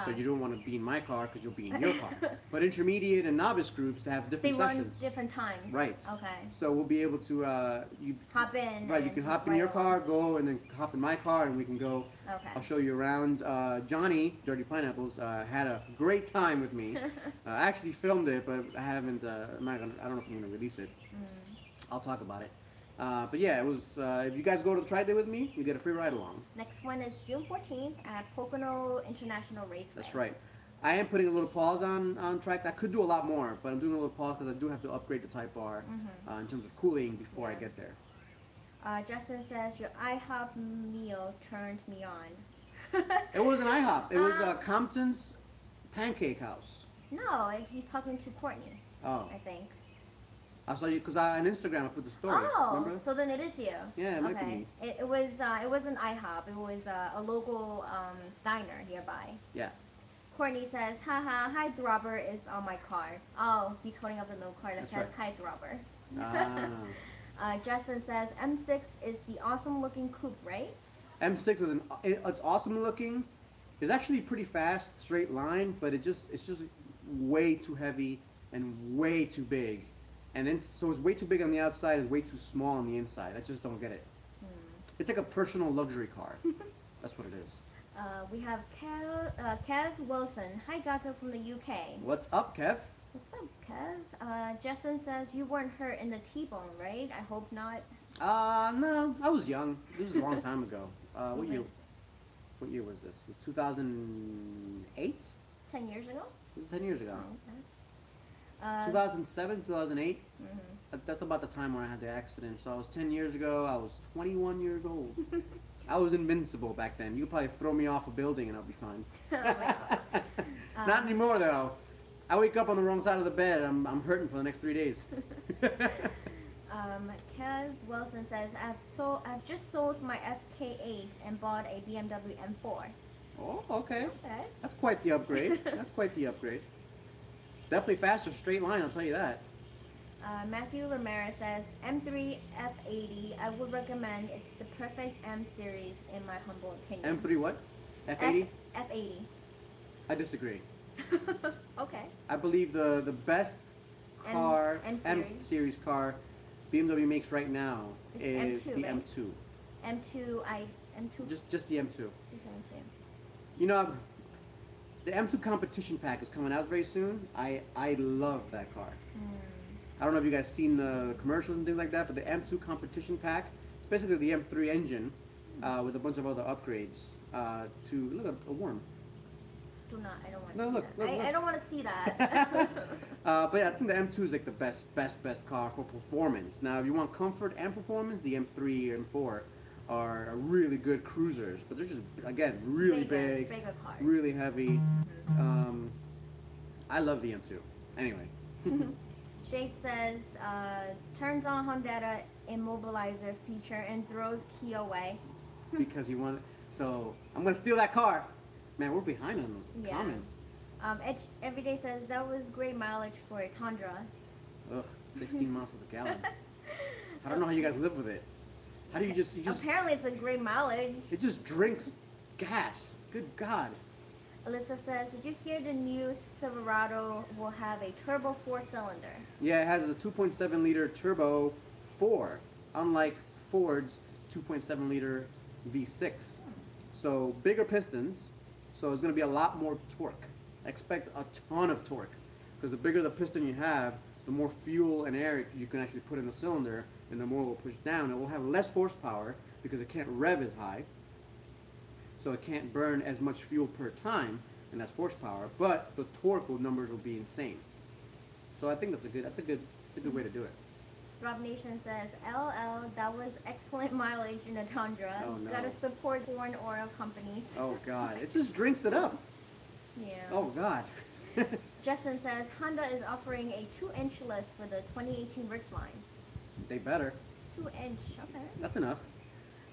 So you don't want to be in my car because you'll be in your car. But intermediate and novice groups have different sessions. Run different times. Right. Okay. So we'll be able to hop in. Right. You can hop in your car, go, and then hop in my car, and we can go. Okay. I'll show you around. Johnny, Dirty Pineapples, had a great time with me. I actually filmed it, but I haven't. I don't know if I'm gonna release it. I'll talk about it. But yeah, it was. If you guys go to the track day with me, you get a free ride along. Next one is June 14th at Pocono International Raceway. That's right. I am putting a little pause on track. I could do a lot more, but I'm doing a little pause because I do have to upgrade the Type R in terms of cooling before I get there. Justin says your IHOP meal turned me on. It wasn't IHOP. It was Compton's Pancake House. No, he's talking to Courtney. Oh. I think. I saw you because on Instagram I put the story. Oh, remember? So then it is you. Yeah, it might be me. It wasn't IHOP. It was a local diner nearby. Yeah. Courtney says, haha, hi Throbber is on my car. Oh, he's holding up a note card that says, hi Throbber. Justin says, M6 is the awesome looking coupe, right? M6 is it's awesome looking. It's actually pretty fast, straight line, but it's just way too heavy and way too big. And then, so it's way too big on the outside, it's way too small on the inside. I just don't get it. It's like a personal luxury car. That's what it is. We have Kev Wilson. Hi, Gato from the UK. What's up, Kev? What's up, Kev? Justin says you weren't hurt in the T-bone, right? I hope not. No, I was young. This was a long time ago. What year? What year was this? It's 2008? 10 years ago? 10 years ago. Oh, okay. 2007, 2008. Mm-hmm. That's about the time when I had the accident. So I was 10 years ago. I was 21 years old. I was invincible back then. You could probably throw me off a building and I'll be fine. Not anymore though. I wake up on the wrong side of the bed. I'm hurting for the next 3 days. Kev Wilson says I've just sold my FK8 and bought a BMW M4. Oh, okay. Okay. That's quite the upgrade. That's quite the upgrade. Definitely faster straight line, I'll tell you that. Matthew Ramirez says M3 F80. I would recommend. It's the perfect M series in my humble opinion. M3 what? F80? F80. I disagree. Okay. I believe the best car, M series car BMW makes right now is M2, the right? M2. M2. Just the M2. Just M2. You know, the M2 competition pack is coming out very soon. I love that car. I don't know if you guys seen the commercials and things like that, but the M2 competition pack, basically the M3 engine with a bunch of other upgrades to look a worm. Do not. I don't want No, to look, see that. look. I don't want to see that. But yeah, I think the M2 is like the best car for performance. Now, if you want comfort and performance, the M3 and M4 are really good cruisers, but they're just, again, really bigger cars. really heavy. I love the M2. Anyway. Jake says, turns on Honda immobilizer feature and throws key away. Because you want it. So, I'm going to steal that car. Man, we're behind on the comments. Everyday says, that was great mileage for a Tundra. Ugh, 16 miles to the gallon. I don't know how you guys live with it. How do you just... Apparently it's a great mileage. It just drinks gas. Good God. Alyssa says, did you hear the new Silverado will have a turbo 4-cylinder? Yeah, it has a 2.7 liter turbo 4, unlike Ford's 2.7 liter V6. So bigger pistons, so it's going to be a lot more torque. Expect a ton of torque, because the bigger the piston you have, the more fuel and air you can actually put in the cylinder, and the more it will push down. It will have less horsepower because it can't rev as high. So it can't burn as much fuel per time, and that's horsepower. But the torque numbers will be insane. So I think that's a good way to do it. Rob Nation says, LL, that was excellent mileage in a Tundra. Oh, no. Gotta support foreign oil companies. Oh God, it just drinks it up. Yeah. Oh God. Justin says, Honda is offering a 2-inch lift for the 2018 Ridgelines. They better. 2-inch, okay. That's enough.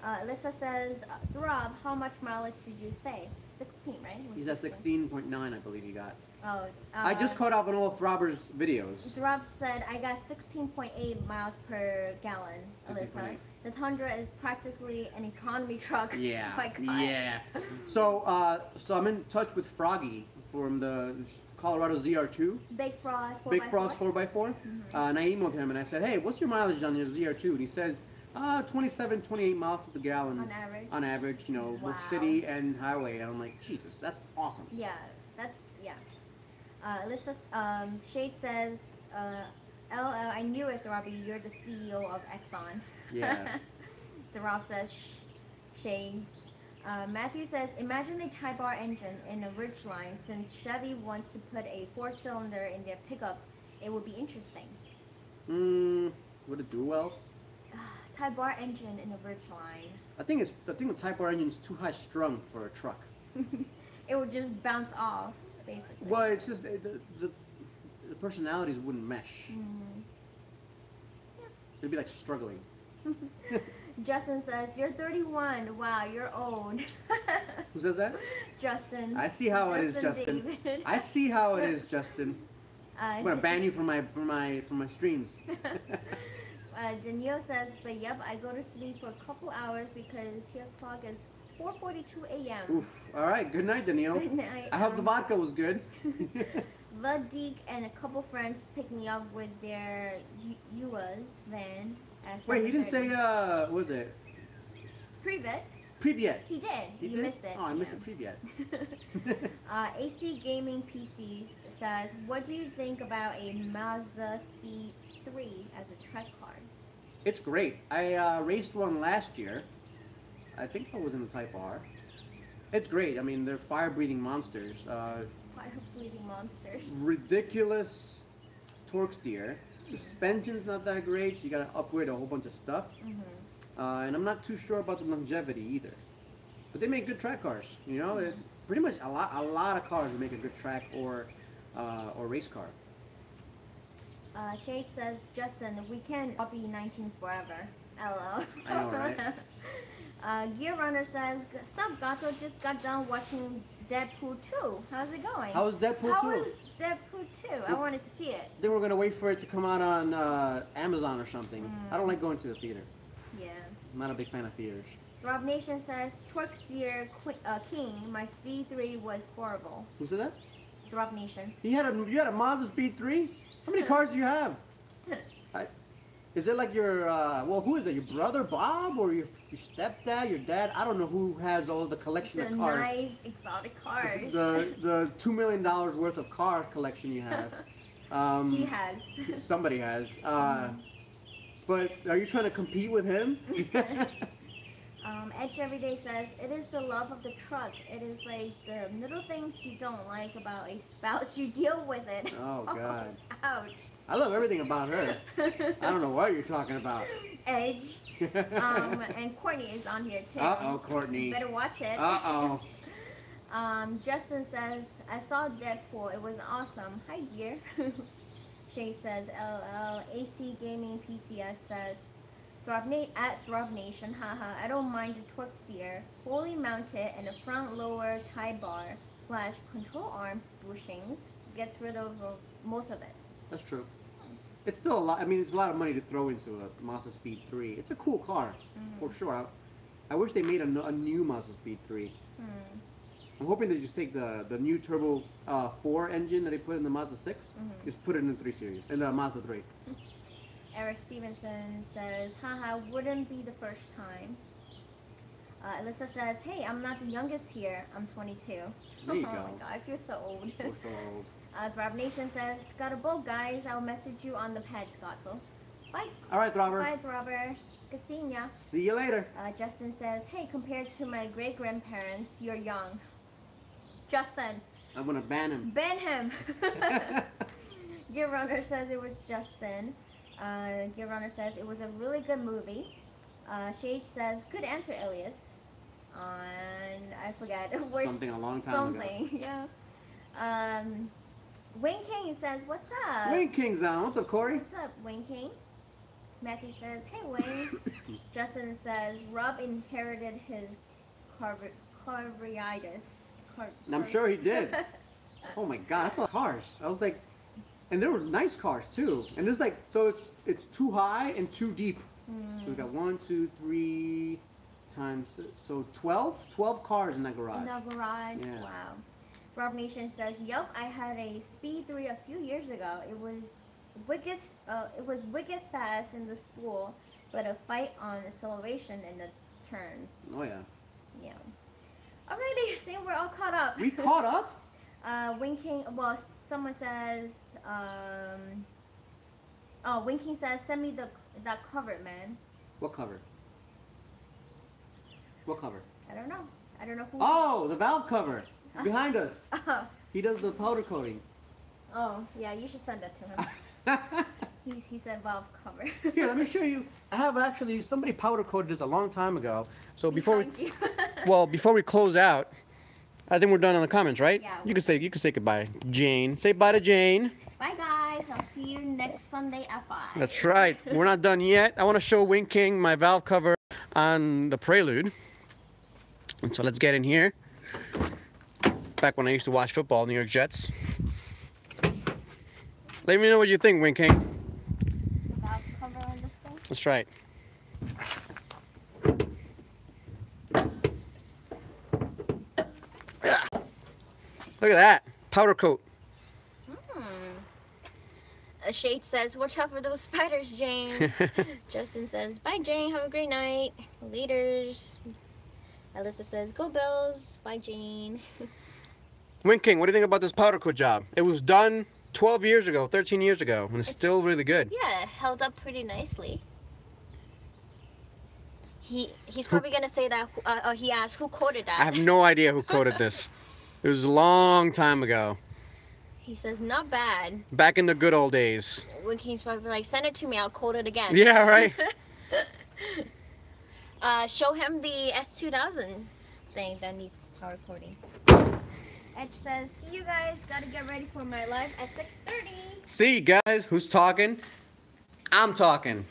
Alyssa says, Rob, how much mileage did you say? 16, right? He's at 16.9, I believe he got. Oh, I just caught up on all of Throbber's videos. Rob said, I got 16.8 miles per gallon, Alyssa. 16.8. The Tundra is practically an economy truck. Yeah, My God. yeah. So, so I'm in touch with Froggy from the Colorado ZR2. Big Frog 4x4. Big Frog's 4x4. And I emailed him and I said, hey, what's your mileage on your ZR2? And he says, 27, 28 miles to the gallon. On average? On average, you know, Wow. both city and highway. And I'm like, Jesus, that's awesome. Yeah, that's, yeah. Alyssa, Shade says, LL, I knew it, Robbie, you're the CEO of Exxon. Yeah. The Rob says, Shades. Matthew says, imagine a Type R engine in a Ridgeline. Since Chevy wants to put a 4-cylinder in their pickup, it would be interesting. Would it do well? Type R engine in a Ridgeline. I think the Type R engine's too high strung for a truck. It would just bounce off, basically. Well, it's just the personalities wouldn't mesh. Yeah. It'd be like struggling. Justin says, you're 31. Wow, you're old. Who says that? Justin. I see how it is, Justin. David. I see how it is, Justin. I'm gonna ban you from my streams. Danielle says, but yep, I go to sleep for a couple hours because here clock is 4:42 a.m. Oof. All right. Good night, Danielle. Good night. I hope the vodka was good. Vadik and a couple friends picked me up with their UA's van. At Wait, he didn't 7:30. say what was it? Privet. Privyet. He did. You You missed it. Oh, I missed the Privyet. AC Gaming PCs says, what do you think about a Mazda Speed 3 as a track car? It's great. I raced one last year. I think I was in the Type R. It's great. I mean, they're fire-breathing monsters. Fire-breathing monsters. Ridiculous torque steer. Suspension's not that great, so you gotta upgrade a whole bunch of stuff. And I'm not too sure about the longevity either. But they make good track cars. You know, pretty much a lot of cars make a good track or race car. Shade says, Justin, we can all be 19 forever. LOL. I know, right? Gear Runner says, sup, Gato, just got done watching Deadpool 2. How's it going? How was Deadpool 2? How was Deadpool 2? I wanted to see it. Then we're gonna wait for it to come out on Amazon or something. I don't like going to the theater. Yeah. I'm not a big fan of theaters. Rob Nation says, Torque Steer King, my Speed 3 was horrible. Who said that? Rob Nation. You had a Mazda Speed 3? How many cars do you have? Is it like your, well, who is that? Your brother Bob or your stepdad, your dad? I don't know who has all the collection of cars. The nice exotic cars. The $2 million worth of car collection you have. He has. Somebody has. But are you trying to compete with him? Edge Everyday says, it is the love of the truck. It is like the little things you don't like about a spouse. You deal with it. Oh, God. Ouch. I love everything about her. I don't know what you're talking about. Edge. And Courtney is on here too. Uh-oh, Courtney. You better watch it. Uh-oh. Justin says, I saw Deadpool. It was awesome. Hi, dear. Shay says, LL. AC Gaming PCS says, at Throb Nation, haha, I don't mind the torque steer, fully mounted and a front lower tie bar / control arm bushings gets rid of most of it. That's true. It's still a lot. I mean, it's a lot of money to throw into a Mazda Speed 3. It's a cool car, for sure. I wish they made a new Mazda Speed 3. I'm hoping they just take the new Turbo 4 engine that they put in the Mazda 6, just put it in the 3 Series, in the Mazda 3. Eric Stevenson says, haha, wouldn't be the first time. Alyssa says, hey, I'm not the youngest here. I'm 22. There you Oh go. my god, I feel so old. We're so old. Rob Nation says, got a boat, guys. I'll message you on the pad, Scotto. Bye. All right, Throbber. Bye, Throbber. Good seeing ya. See you later. Justin says, hey, compared to my great-grandparents, you're young. Justin. I'm going to ban him. Ban him. Gear Runner says it was Justin. Gear Runner says it was a really good movie. Shade says, good answer, Elias. And I forget. Something a long time ago. Yeah. Wayne King says, what's up? Wayne King's on. What's up, Corey? What's up, Wayne King? Matthew says, hey, Wayne. Justin says, Rob inherited his carbureitis. I'm sure he did. Oh my God, I thought cars. I was like, and there were nice cars too. And there's like, so it's too high and too deep. So we got 1, 2, 3 times, so 12 cars in that garage. In the garage, yeah. Wow. Rob Nation says, yup, I had a Speed 3 a few years ago. It was wicked fast in the spool, but a fight on acceleration in the turns. Oh yeah. Yeah. Alrighty, I think we're all caught up. We caught up? Winking, well, someone says, Winking says, send me that cover, man. What cover? What cover? I don't know. I don't know who. Oh, the valve cover. Behind us. Oh. He does the powder coating. Oh, yeah, you should send that to him. He said valve cover. Here, let me show you. I have actually, somebody powder coated this a long time ago. So before before we close out, I think we're done on the comments, right? Yeah. You can say goodbye, Jane. Say bye to Jane. Bye guys. I'll see you next Sunday at 5. That's right. We're not done yet. I want to show Wing King my valve cover on the Prelude. And so let's get in here. Back when I used to watch football, New York Jets. Let me know what you think, Wing King. The valve cover on this thing? That's right. Look at that. Powder coat. Shade says, watch out for those spiders, Jane. Justin says, bye, Jane. Have a great night. Laters. Alyssa says, go Bills. Bye, Jane. Wing King, what do you think about this powder coat job? It was done 12 years ago, 13 years ago, and it's still really good. Yeah, it held up pretty nicely. He's probably going to say that, he asked, who coated that? I have no idea who coated this. It was a long time ago. He says, not bad. Back in the good old days. Wing King's probably like, send it to me, I'll coat it again. Yeah, right? Show him the S2000 thing that needs power coating. Edge says, see you guys, gotta get ready for my live at 6:30. See, guys, who's talking? I'm talking.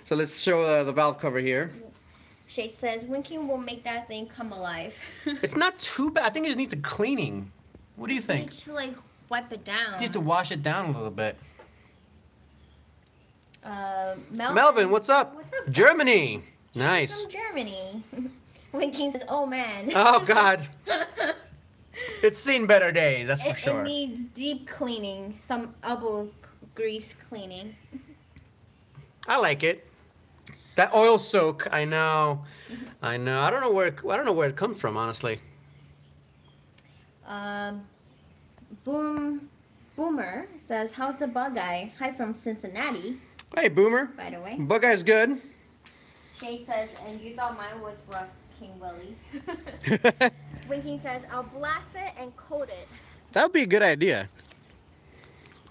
So let's show the valve cover here. Shade says, Winking will make that thing come alive. It's not too bad. I think it just needs a cleaning. What do you think? Need to like wipe it down. You need to wash it down a little bit. Melvin, what's up? What's up? Germany. Nice. From Germany. Winking says, oh man. Oh God. It's seen better days, that's for sure. It needs deep cleaning, some elbow grease cleaning. I like it. That oil soak, I know. I know. I don't know where it comes from, honestly. Boomer says, how's the bug guy? Hi from Cincinnati. Hey, Boomer. By the way. Bug guy's good. Shade says, and you thought mine was rough, King Willie. Winking says, I'll blast it and coat it. That would be a good idea.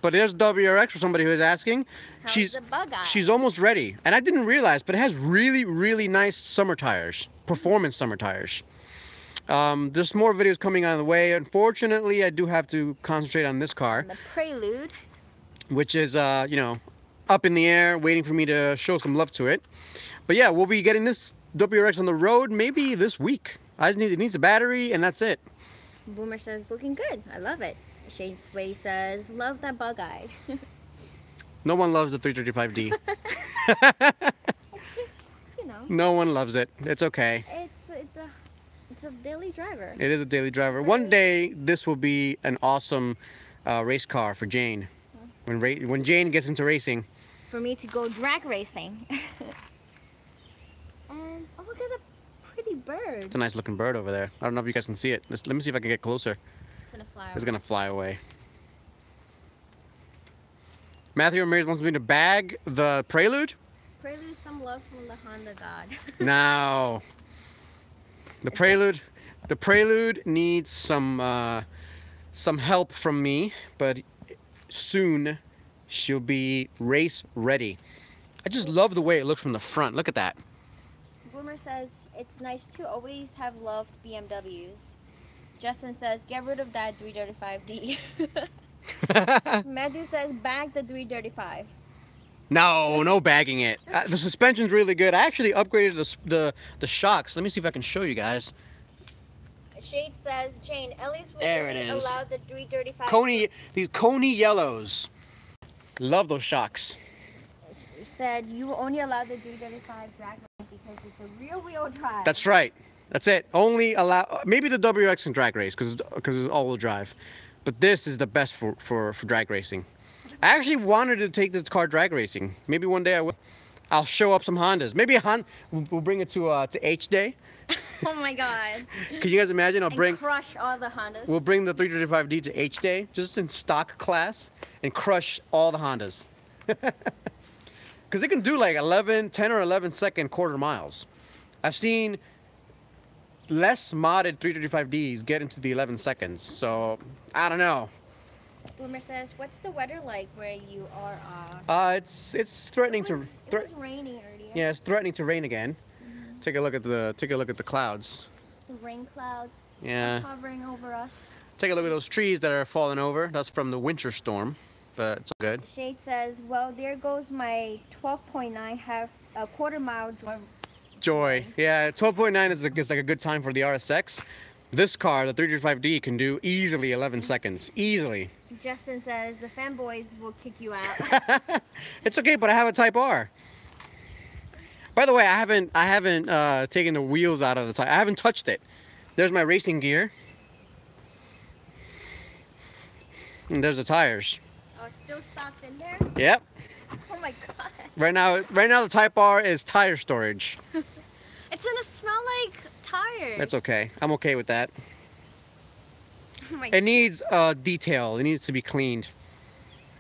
But there's WRX for somebody who is asking. How's the bug eye? She's almost ready. And I didn't realize, but it has really, really nice summer tires. Performance summer tires. There's more videos coming on the way. Unfortunately, I do have to concentrate on this car. The Prelude. Which is, you know, up in the air, waiting for me to show some love to it. But yeah, we'll be getting this WRX on the road maybe this week. It needs a battery, and that's it. Boomer says, looking good. I love it. Shade Sway says, love that bug eye. No one loves the 335D. It's just, you know. No one loves it. It's okay. It's a daily driver. It is a daily driver. One day, this will be an awesome race car for Jane. When Jane gets into racing. For me to go drag racing. And oh, look at the pretty bird. It's a nice looking bird over there. I don't know if you guys can see it. Let me see if I can get closer. It's gonna fly away. It's gonna fly away. Matthew Ramirez wants me to bag the Prelude. Prelude, some love from the Honda God. No. The Prelude needs some help from me, but soon she'll be race ready. I just love the way it looks from the front. Look at that. Boomer says, it's nice to always have loved BMWs. Justin says, get rid of that 335D. Matthew says, bag the 335. No bagging it. The suspension's really good. I actually upgraded the shocks. Let me see if I can show you guys. Shade says, Jane, Ellie's will allow the 335. These Coney yellows. Love those shocks. She said, you only allow the 335 drag race because it's a rear-wheel drive. That's right. That's it. Only allow, maybe the WRX can drag race because it's all-wheel drive. But this is the best for drag racing. I actually wanted to take this car drag racing. Maybe one day I will. I'll show up some Hondas. Maybe we'll bring it to H Day. Oh my God. Can you guys imagine? Crush all the Hondas. We'll bring the 335D to H Day, just in stock class, and crush all the Hondas. Because they can do like 10 or 11 second quarter miles. I've seen less modded 335Ds get into the 11 seconds. So, I don't know. Boomer says, what's the weather like where you are? It's threatening to. It was raining earlier. Yeah, it's threatening to rain again. Take a look at the clouds. The rain clouds. Yeah. Hovering over us. Take a look at those trees that are falling over. That's from the winter storm, but it's all good. Shade says, well, there goes my 12.9 half a quarter mile Joy. Yeah, 12.9 is like a good time for the RSX. This car, the 335D, can do easily 11 seconds. Easily. Justin says the fanboys will kick you out. It's okay, but I have a Type R. By the way, I haven't taken the wheels out of the Type. I haven't touched it. There's my racing gear. And there's the tires. Still stocked in there? Yep. Oh my god. Right now the Type R is tire storage. It's gonna smell like tires. That's okay. I'm okay with that. Oh my It needs detail. It needs to be cleaned.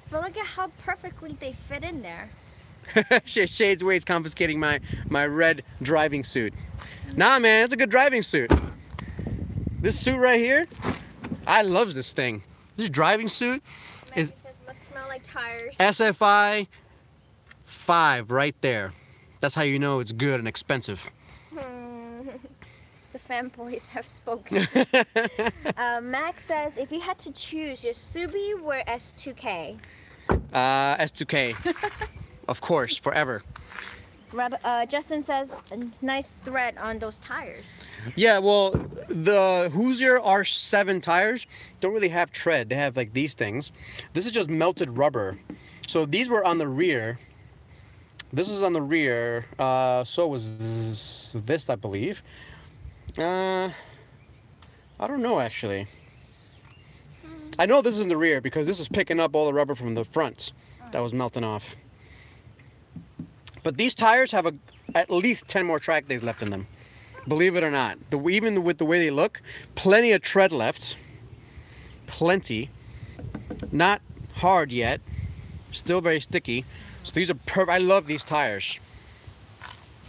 But look at how perfectly they fit in there. Shades Wade's confiscating my red driving suit. Nah, man, it's a good driving suit. This suit right here, I love this thing. This driving suit Maggie is says must smell like tires. SFI 5 right there. That's how you know it's good and expensive. The fanboys have spoken. Max says if you had to choose your Subi or S2K. S2K. Of course, forever. Justin says a nice thread on those tires. Yeah, well, the Hoosier R7 tires don't really have tread. They have like these things. This is just melted rubber. So these were on the rear. This is on the rear. So was this, I believe. I don't know actually. I know this is in the rear because this is picking up all the rubber from the front that was melting off. But these tires have at least 10 more track days left in them. Believe it or not. Even with the way they look, plenty of tread left. Plenty. Not hard yet. Still very sticky. So these are I love these tires.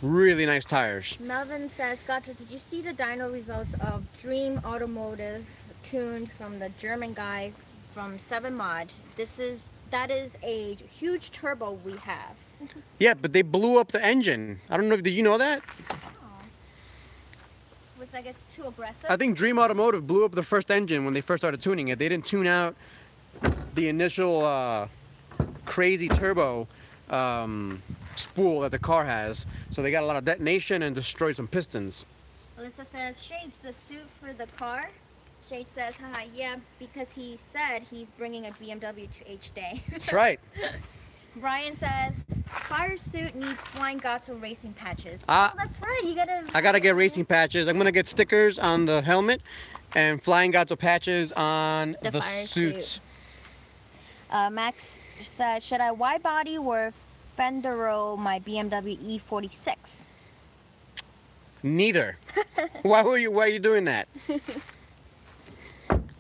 Really nice tires. Melvin says, Gato, did you see the dyno results of Dream Automotive tuned from the German guy from 7 Mod? That is a huge turbo we have. Yeah, but they blew up the engine. I don't know, did you know that? Oh. Was, I guess, too aggressive? I think Dream Automotive blew up the first engine when they first started tuning it. They didn't tune out the initial crazy turbo spool that the car has. So they got a lot of detonation and destroyed some pistons. Alyssa says, Shades, the suit for the car? Shades says, haha, yeah, because he said he's bringing a BMW to H-Day. That's right. Brian says, fire suit needs Flying Gato racing patches. Oh, that's right. You gotta. I gotta get racing patches. I'm gonna get stickers on the helmet and Flying Gato patches on the suit. Max said, should I wide body or fender roll my BMW E46? Neither. Why are you doing that?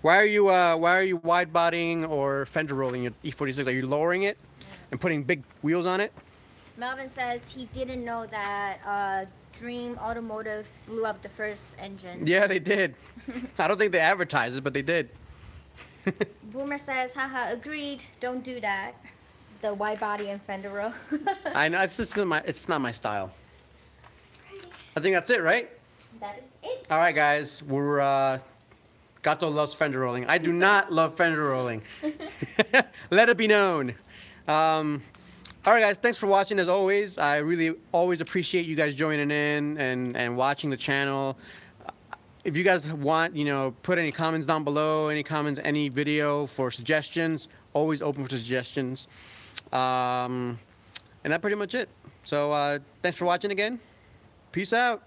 Why are you wide bodying or fender rolling your E46? Are you lowering it and putting big wheels on it? Melvin says he didn't know that Dream Automotive blew up the first engine. Yeah, they did. I don't think they advertised it, but they did. Boomer says, haha, agreed, don't do that. The wide body and fender roll. I know, it's not my style. I think that's it, right? That is it. All right, guys, we're Gato loves fender rolling. I do not love fender rolling. Let it be known. All right, guys, thanks for watching as always. I really always appreciate you guys joining in and watching the channel. If you guys want, put any comments down below, any comments, any video for suggestions, always open for suggestions. And that's pretty much it. So thanks for watching again. Peace out.